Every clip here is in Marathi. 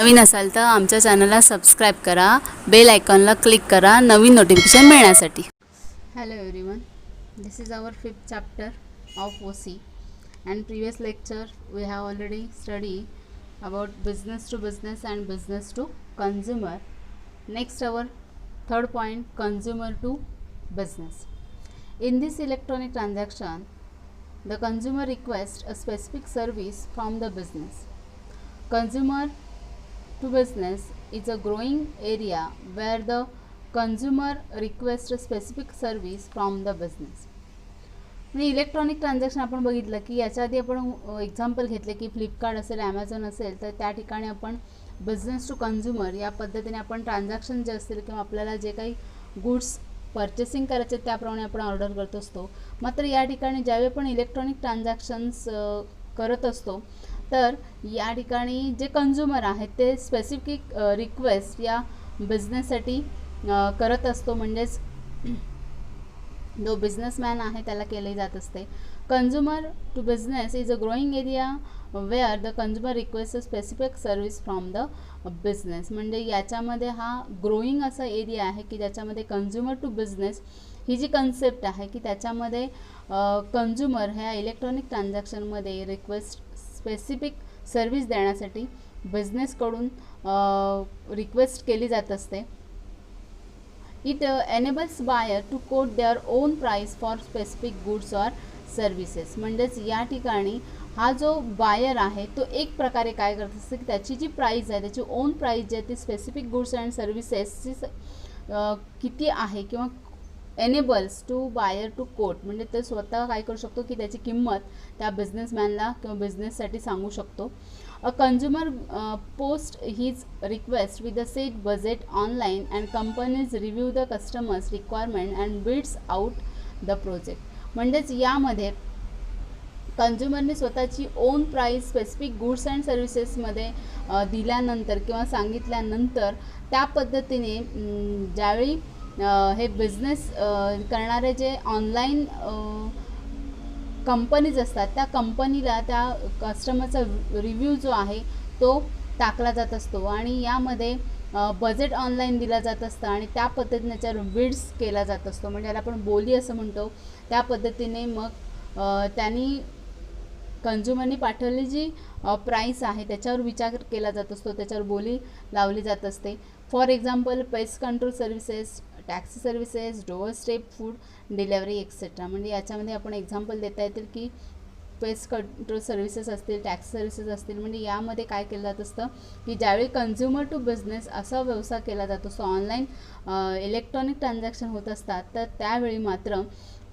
नवीन असाल तर आमच्या चॅनलला सबस्क्राईब करा, बेल आयकॉनला क्लिक करा नवीन नोटिफिकेशन मिळण्यासाठी. Hello everyone, this is our 5th chapter of OC and previous lecture we have already studied about business to business and business to consumer. Next our third point, consumer to business. In this electronic transaction, the consumer requests a specific service from the business. Consumer to business is a growing area where the consumer requests a specific service from the business. म्हणजे इलेक्ट्रॉनिक ट्रान्झॅक्शन आपण बघितलं की याच्या आधी आपण एक्झाम्पल घेतले की फ्लिपकार्ट असेल, ॲमेझॉन असेल, तर त्या ठिकाणी आपण बिझनेस टू कन्झ्युमर या पद्धतीने आपण ट्रान्झॅक्शन जे असतील किंवा आपल्याला जे काही गुड्स परचेसिंग करायचे त्याप्रमाणे आपण ऑर्डर करत असतो. मात्र या ठिकाणी ज्यावेळी आपण इलेक्ट्रॉनिक ट्रान्झॅक्शन्स करत असतो तर या ठिकाणी जे कन्झ्युमर आहेत ते स्पेसिफिक रिक्वेस्ट या बिझनेससाठी करत असतो, म्हणजेच जो बिझनेसमॅन आहे त्याला केली जात असते. Consumer to business is a growing area where the consumer request a specific service from the business. म्हणजे याच्यामध्ये हा ग्रोईंग असा एरिया आहे की ज्याच्यामध्ये कन्झ्युमर टू बिझनेस ही जी कन्सेप्ट आहे की त्याच्यामध्ये कन्झ्युमर ह्या इलेक्ट्रॉनिक ट्रान्झॅक्शनमध्ये रिक्वेस्ट स्पेसिफिक सर्विस देण्यासाठी बिझनेसकडून रिक्वेस्ट केली जात असते. It enables buyer to quote their own price for specific goods or services. म्हणजेच या ठिकाणी हा जो बायर आहे तो एक प्रकारे काय करत असते की त्याची जी प्राईस आहे त्याची ओन प्राईस जी आहे ती स्पेसिफिक गुड्स अँड सर्व्हिसेसची किती आहे किंवा enables to buyer to quote, म्हणजे ते स्वतः काय करू शकतो की त्याची किंमत त्या बिझनेसमॅनला किंवा बिझनेससाठी सांगू शकतो. A consumer post his request with the set budget online and companies review the customers requirement and bids out the project. म्हणजेच यामध्ये कन्झ्युमरने स्वतःची own price specific goods and सर्व्हिसेसमध्ये दिल्यानंतर किंवा सांगितल्यानंतर त्या पद्धतीने ज्यावेळी हे बिझनेस करणारे जे ऑनलाईन कंपनीज असतात त्या कंपनीला त्या कस्टमरचा रिव्ह्यू जो आहे तो टाकला जात असतो आणि यामध्ये बजेट ऑनलाईन दिला जात असतं आणि त्या पद्धतीने त्याच्यावर बिड्स केला जात असतो. म्हणजे याला आपण बोली असं म्हणतो. त्या पद्धतीने मग त्यांनी कन्झ्युमरनी पाठवलेली जी प्राईस आहे त्याच्यावर विचार केला जात असतो, त्याच्यावर बोली लावली जात असते. For example pest control services, taxi services, door step food delivery etcetera. म्हणजे याच्यामध्ये आपण एक्झाम्पल देता येतील की पेस्ट कंट्रोल सर्व्हिसेस असतील, टॅक्सी सर्व्हिसेस असतील. म्हणजे यामध्ये काय केलं जात असतं की ज्यावेळी कन्झ्युमर टू बिझनेस असा व्यवसाय केला जात असतो, ऑनलाईन इलेक्ट्रॉनिक ट्रान्झॅक्शन होत असतात, तर त्यावेळी मात्र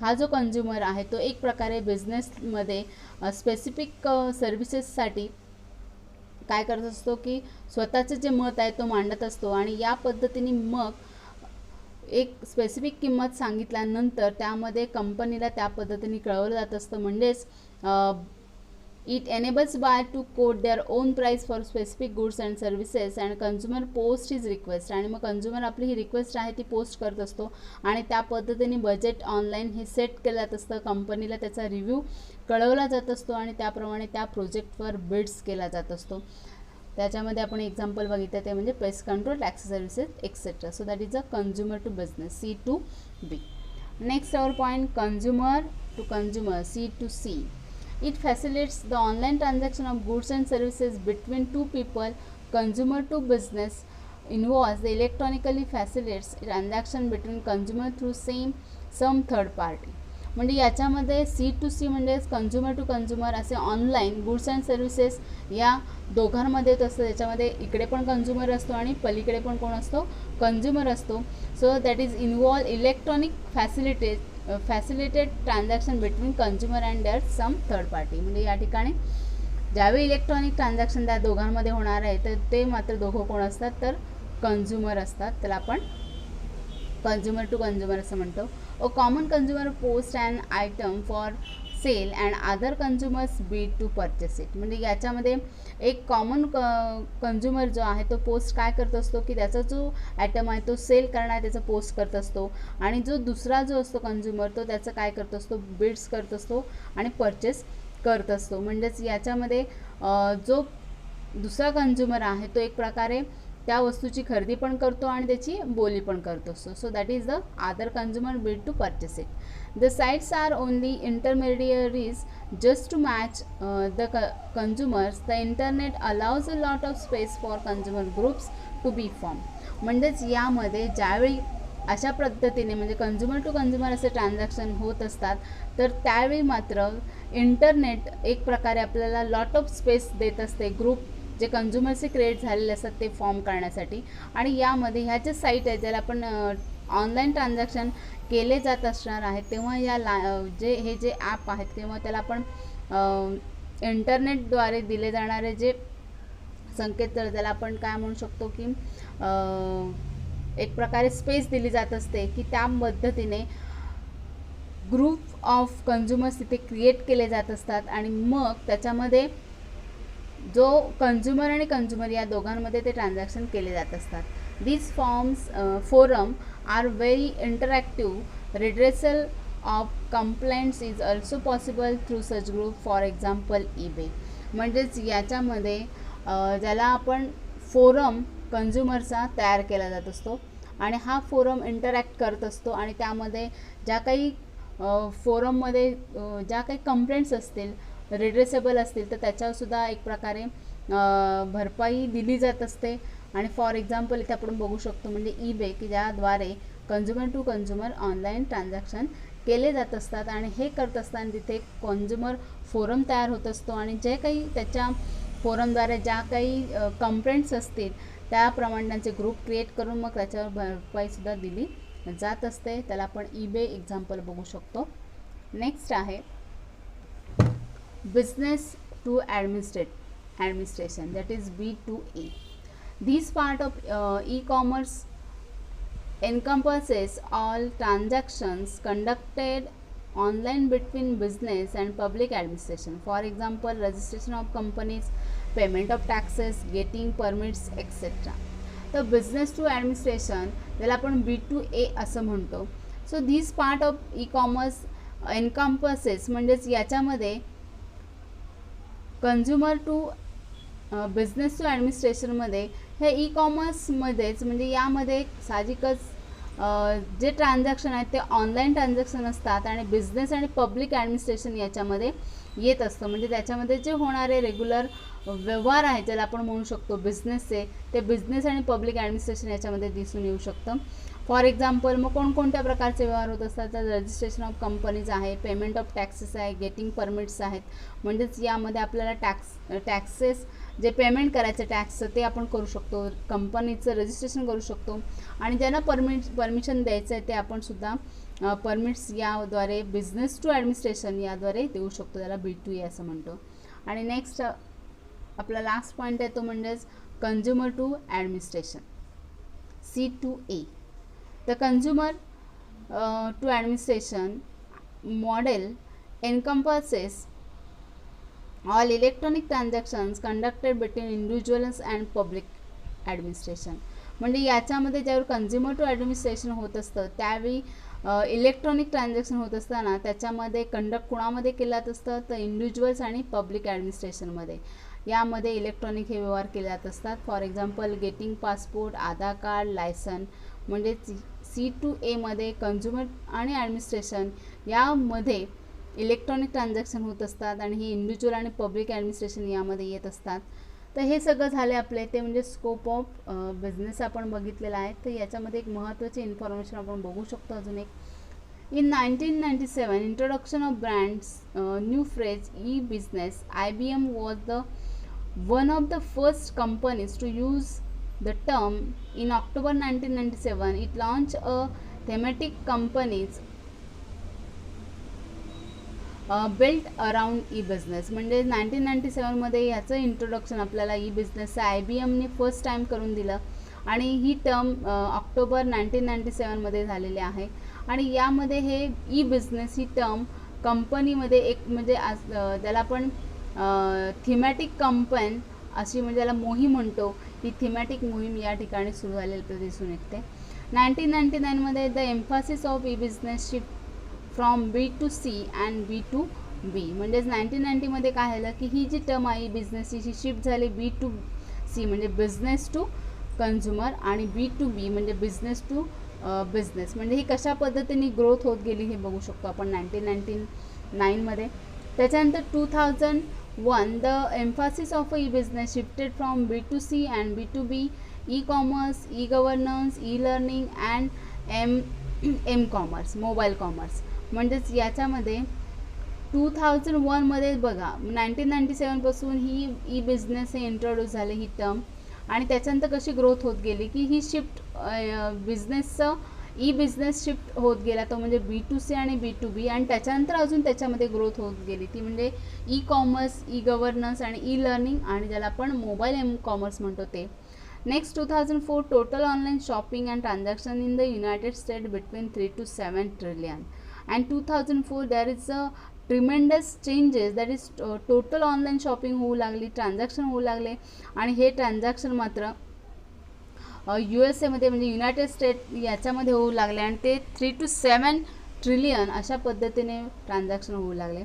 हा जो कन्झ्युमर आहे तो एक प्रकारे बिझनेसमध्ये स्पेसिफिक सर्व्हिसेससाठी काय करत असतो की स्वतःचं जे मत आहे तो मांडत असतो आणि या पद्धतीने मग एक स्पेसिफिक किंमत सांगितल्यानंतर त्यामध्ये कंपनीला त्या पद्धतीने कळवलं जात असतं. म्हणजेच it enables buy to quote their own price for specific goods and services and consumer post his request. आणि मग कन्झ्युमर आपली ही रिक्वेस्ट आहे ती पोस्ट करत असतो आणि त्या पद्धतीने बजेट ऑनलाईन हे सेट केलं जात असतं. कंपनीला त्याचा रिव्ह्यू कळवला जात असतो आणि त्याप्रमाणे त्या प्रोजेक्टवर बिड्स केला जात असतो. त्याच्यामध्ये आपण एक्झाम्पल बघितलं ते म्हणजे pest control, taxi services etcetera. So that is a consumer to business, C2B. Next our point, consumer to consumer, C2C. It facilitates the online transaction of goods and services between two people. Consumer to business involves the electronically facilitates transaction between consumer through some third party. म्हणजे याच्यामध्ये C2C म्हणजे कन्झ्युमर टू कन्झ्युमर असे ऑनलाईन गुड्स अँड सर्व्हिसेस या दोघांमध्ये येत असतं. त्याच्यामध्ये इकडे पण कन्झ्युमर असतो आणि पलीकडे पण कोण असतो, कन्झ्युमर असतो. So that is involve electronic facilitated transaction between consumer and their some third party. म्हणजे या ठिकाणी ज्यावेळी इलेक्ट्रॉनिक ट्रान्झॅक्शन त्या दोघांमध्ये होणार आहे तर ते मात्र दोघं कोण असतात तर कन्झ्युमर असतात. त्याला आपण कन्झ्युमर टू कन्झ्युमर असं म्हणतो. A common consumer post and item for sale and other consumers bid to purchase it. म्हणजे याच्यामध्ये एक कॉमन कन्झ्युमर जो आहे तो पोस्ट काय करत असतो की त्याचा जो ॲटम आहे तो सेल करणार त्याचा पोस्ट करत असतो आणि जो दुसरा जो असतो कन्झ्युमर तो त्याचं काय करत असतो, बिड्स करत असतो आणि परचेस करत असतो. म्हणजेच याच्यामध्ये जो दुसरा कंझ्युमर आहे तो एक प्रकारे त्या वस्तूची खरेदी पण करतो आणि त्याची बोली पण करतो असतो. So that is the other consumer bid to purchase it. The sites are only intermediaries just to match the consumers. The internet allows a lot of space for consumer groups to be form. म्हणजेच यामध्ये ज्यावेळी अशा पद्धतीने म्हणजे कंझ्युमर टू कंझ्युमर असे ट्रान्झॅक्शन होत असतात तर त्यावेळी मात्र इंटरनेट एक प्रकारे आपल्याला लॉट ऑफ स्पेस देत असते ग्रुप जे कंझ्युमरचे क्रिएट झालेले असतात ते फॉर्म करण्यासाठी. आणि यामध्ये ह्या ज्या साईट आहेत ज्याला आपण ऑनलाईन ट्रान्झॅक्शन केले जात असणार आहेत तेव्हा या हे जे ॲप आहेत किंवा त्याला आपण इंटरनेटद्वारे दिले जाणारे जे संकेतस्थळ त्याला आपण काय म्हणू शकतो की एक प्रकारे स्पेस दिली जात असते की त्या पद्धतीने ग्रुप ऑफ कंझ्युमर्स तिथे क्रिएट केले जात असतात आणि मग त्याच्यामध्ये जो कंझ्युमर आणि कंझ्युमर या दोघांमध्ये ते ट्रान्झॅक्शन केले जात असतात. These forum are very interactive. Redressal of complaints is also possible through such group. For example eBay. म्हणजेच याच्यामध्ये ज्याला आपण फोरम कंझ्युमरचा तयार केला जात असतो आणि हा फोरम इंटरॅक्ट करत असतो आणि त्यामध्ये ज्या काही फोरममध्ये ज्या काही कंप्लेंट्स असतील रिड्रेसेबल असतील तर त्याच्यावरसुद्धा एक प्रकारे भरपाई दिली जात असते. आणि फॉर एक्झाम्पल इथे आपण बघू शकतो म्हणजे ईबे की ज्याद्वारे consumer to consumer online transaction केले जात असतात आणि हे करत असताना तिथे कंझ्युमर फोरम तयार होत असतो आणि जे काही त्याच्या फोरमद्वारे ज्या काही कंप्लेंट्स असतील त्याप्रमाणे त्यांचे ग्रुप क्रिएट करून मग त्याच्यावर भरपाईसुद्धा दिली जात असते. त्याला आपण ईबे एक्झाम्पल बघू शकतो. नेक्स्ट आहे business to administration that is B2A. This part of e-commerce encompasses all transactions conducted online between business and public administration. For example, registration of companies, payment of taxes, getting permits, etc. तर बिझनेस टू ॲडमिनिस्ट्रेशन त्याला आपण B2A असं म्हणतो. So this part of e commerce encompasses म्हणजेच याच्यामध्ये कंझ्युमर टू बिझनेस टू ॲडमिनिस्ट्रेशनमध्ये हे ई कॉमर्समध्येच म्हणजे यामध्ये साहजिकच जे ट्रान्झॅक्शन आहेत ते ऑनलाईन ट्रान्झॅक्शन असतात आणि बिझनेस आणि पब्लिक ॲडमिनिस्ट्रेशन याच्यामध्ये येत असतं. म्हणजे त्याच्यामध्ये जे होणारे रेग्युलर व्यवहार आहेत ज्याला आपण म्हणू शकतो बिझनेसचे ते बिझनेस आणि पब्लिक ॲडमिनिस्ट्रेशन याच्यामध्ये दिसून येऊ शकतं. फॉर एक्झाम्पल मग कोणकोणत्या प्रकारचे व्यवहार होत असतात तर रजिस्ट्रेशन ऑफ कंपनीज आहे, पेमेंट ऑफ टॅक्सेस आहे, गेटिंग परमिट्स आहेत. म्हणजेच यामध्ये आपल्याला टॅक्सेस जे पेमेंट करायचं टॅक्सचं ते आपण करू शकतो, कंपनीचं रजिस्ट्रेशन करू शकतो आणि ज्यांना परमिशन द्यायचं आहे ते आपण सुद्धा परमिट्स याद्वारे बिझनेस टू ॲडमिनिस्ट्रेशन याद्वारे देऊ शकतो. त्याला B2A असं म्हणतो. आणि नेक्स्ट आपला लास्ट पॉईंट आहे तो म्हणजेच consumer to administration C2A. The consumer to administration model encompasses all electronic transactions conducted between individuals and public administration. म्हणजे याच्यामध्ये ज्यावेळी कंझ्युमर टू ॲडमिनिस्ट्रेशन होत असतं त्यावेळी इलेक्ट्रॉनिक ट्रान्झॅक्शन होत असताना त्याच्यामध्ये कंडक्ट कुणामध्ये केलं जात असतं तर इंडिव्हिज्युअल्स आणि पब्लिक ॲडमिनिस्ट्रेशनमध्ये. यामध्ये इलेक्ट्रॉनिक हे व्यवहार केले जात असतात. For example getting passport, Aadhaar card, licence. म्हणजे C2A मध्ये कंझ्युमर आणि ॲडमिनिस्ट्रेशन यामध्ये इलेक्ट्रॉनिक ट्रान्झॅक्शन होत असतात आणि हे इंडिव्हिज्युअल आणि पब्लिक ॲडमिनिस्ट्रेशन यामध्ये येत असतात. तर हे सगळं झाले आपले ते म्हणजे स्कोप ऑफ बिझनेस आपण बघितलेला आहे. तर याच्यामध्ये एक महत्त्वाची इन्फॉर्मेशन आपण बघू शकतो अजून एक. In 1997, introduction of brand's new phrase e-business, IBM was one of the first companies to use the term. In October 1997, it launched a thematic companies built around e-business. म्हणजे 1997मध्ये याचं इंट्रोडक्शन आपल्याला e-businessचं IBMने फर्स्ट टाईम करून दिलं आणि ही टर्म ऑक्टोबर 1997मध्ये झालेली आहे. आणि यामध्ये हे ई-बिझनेस ही टर्म कंपनीमध्ये एक म्हणजे त्याला आपण थीमॅटिक कंपन अशी म्हणजे त्याला मोहीम म्हणतो. ही थीमॅटिक मोहीम या ठिकाणी सुरू झालेली दिसून येते. 1999मध्ये the emphasis of e business shift from B2C and B2 B. म्हणजेच 1990मध्ये काय झालं की ही जी टर्म आहे बिझनेसची ही शिफ्ट झाली B2C म्हणजे बिझनेस टू कन्झ्युमर आणि B2B म्हणजे बिझनेस टू बिझनेस. म्हणजे ही कशा पद्धतीने ग्रोथ होत गेली हे बघू शकतो आपण 1999मध्ये. त्याच्यानंतर 2001 the emphasis of e business shifted from B2C and B2B, e commerce, e governance, e learning and m commerce, mobile commerce. म्हणजेच याच्यामध्ये 2001मध्ये बघा 1997पासून ही ई बिझनेस हे इंट्रोड्यूस झाले ही टर्म. आणि त्याच्यानंतर कशी ग्रोथ होत गेली की ही शिफ्ट बिझनेसचं ई बिझनेस शिफ्ट होत गेला तो म्हणजे B2C आणि B2B. आणि त्याच्यानंतर अजून त्याच्यामध्ये ग्रोथ होत गेली ती म्हणजे ई कॉमर्स, ई गव्हर्नन्स आणि ई लर्निंग आणि ज्याला आपण मोबाईल एम कॉमर्स म्हणतो ते. Next 2004 total online shopping and transaction in the United State between 3 to 7 trillion. And 2004 there is a tremendous changes that is total online shopping होऊ लागली, ट्रान्झॅक्शन होऊ लागले. आणि हे ट्रान्झॅक्शन मात्र USA म्हणजे युनायटेड स्टेट याच्यामध्ये होऊ लागले आणि ते 3 to 7 trillion अशा पद्धतीने ट्रान्झॅक्शन होऊ लागले.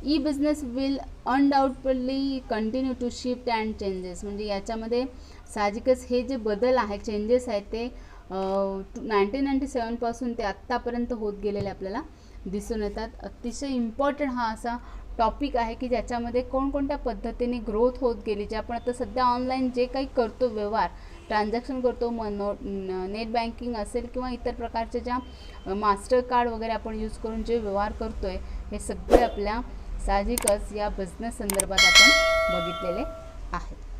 E business will undoubtedly continue to shift and changes. म्हणजे याच्यामध्ये साहजिकच हे जे बदल आहे चेंजेस आहेत ते 1997पासून ते आत्तापर्यंत होत गेलेले आपल्याला दिसून येतात. अतिशय इम्पॉर्टंट हा असा टॉपिक आहे की ज्याच्यामध्ये कोणकोणत्या पद्धतीने ग्रोथ होत गेली. जे आपण आता सध्या ऑनलाईन जे काही करतो व्यवहार ट्रान्झॅक्शन करतो नेट बँकिंग असेल किंवा इतर प्रकारचे ज्या मास्टर कार्ड वगैरे आपण यूज करून जे व्यवहार करतो आहे हे सगळे आपल्या साहजिकच या बिझनेस संदर्भात आपण बघितलेले आहेत.